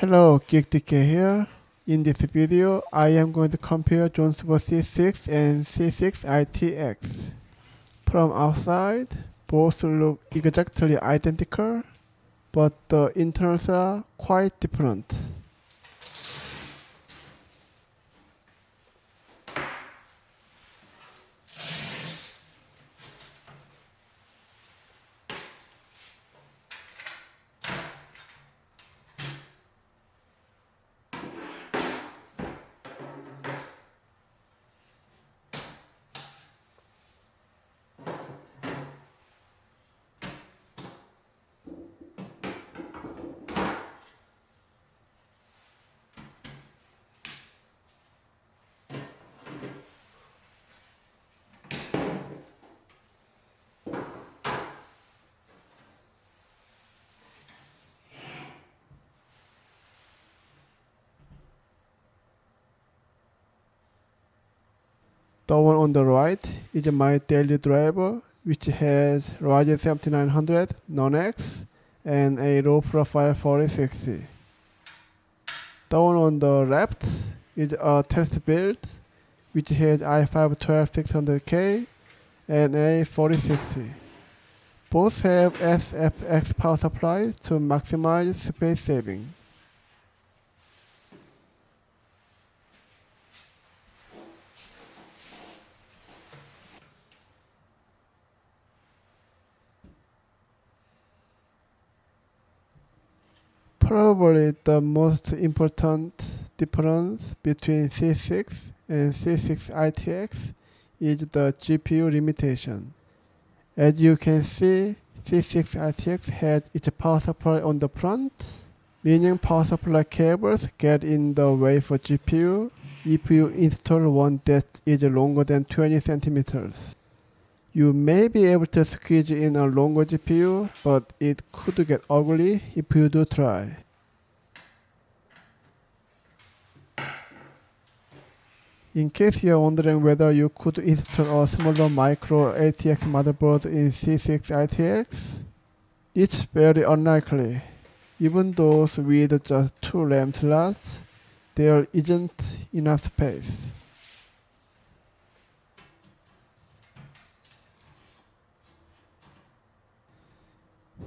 Hello, GeekDK here. In this video, I am going to compare Jonesboro C6 and C6 ITX. From outside, both look exactly identical, but the internals are quite different. The one on the right is my daily driver, which has Ryzen 7900 Non-X and a low profile 4060. The one on the left is a test build, which has i5 12600K and a 4060. Both have SFX power supplies to maximize space saving. Probably the most important difference between C6 and C6 ITX is the GPU limitation. As you can see, C6 ITX has its power supply on the front, meaning power supply cables get in the way for GPU if you install one that is longer than 20 centimeters. You may be able to squeeze in a longer GPU, but it could get ugly if you do try. In case you are wondering whether you could install a smaller micro ATX motherboard in C6 ITX, it's very unlikely. Even those with just 2 RAM slots, there isn't enough space.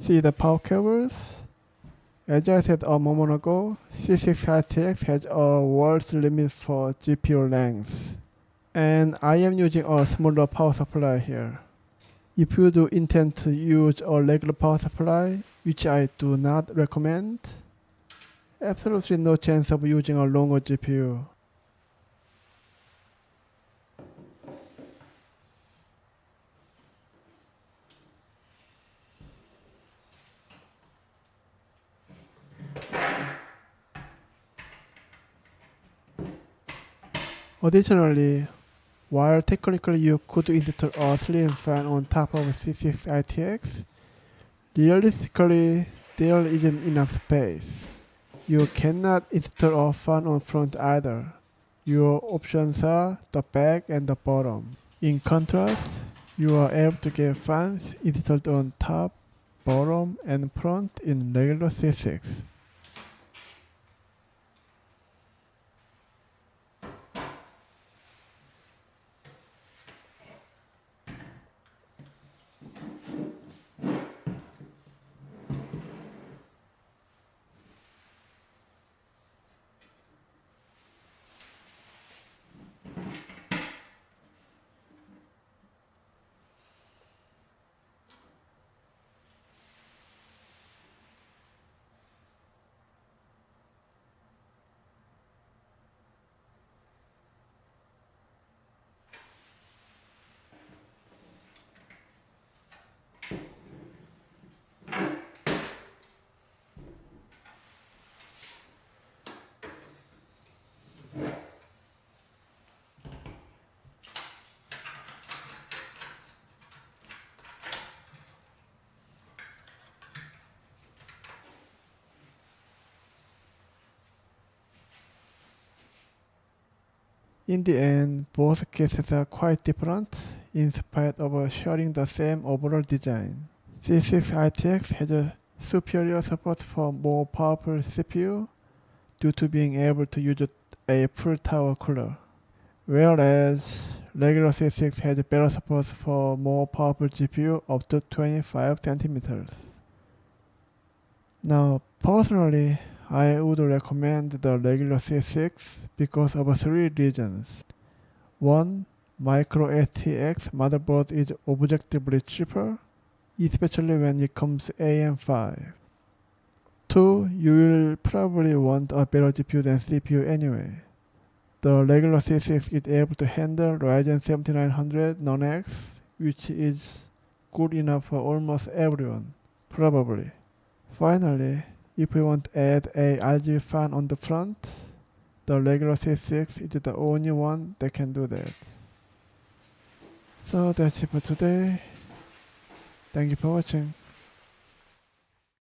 See the power cables? As I said a moment ago, C6 ITX has a world limit for GPU length, and I am using a smaller power supply here. If you do intend to use a regular power supply, which I do not recommend, absolutely no chance of using a longer GPU. Additionally, while technically you could install a slim fan on top of C6 ITX, realistically there isn't enough space. You cannot install a fan on front either. Your options are the back and the bottom. In contrast, you are able to get fans installed on top, bottom, and front in regular C6. In the end, both cases are quite different in spite of sharing the same overall design. C6 ITX has a superior support for more powerful CPU, due to being able to use a full tower cooler, whereas regular C6 has better support for more powerful GPU up to 25 centimeters. Now, personally, I would recommend the regular C6 because of three reasons. 1. Micro STX motherboard is objectively cheaper, especially when it comes to AM5. 2. You will probably want a better GPU than CPU anyway. The regular C6 is able to handle Ryzen 7900 Non-X, which is good enough for almost everyone, probably. Finally, if you want to add a RGB fan on the front, the regular C6 is the only one that can do that. So that's it for today. Thank you for watching.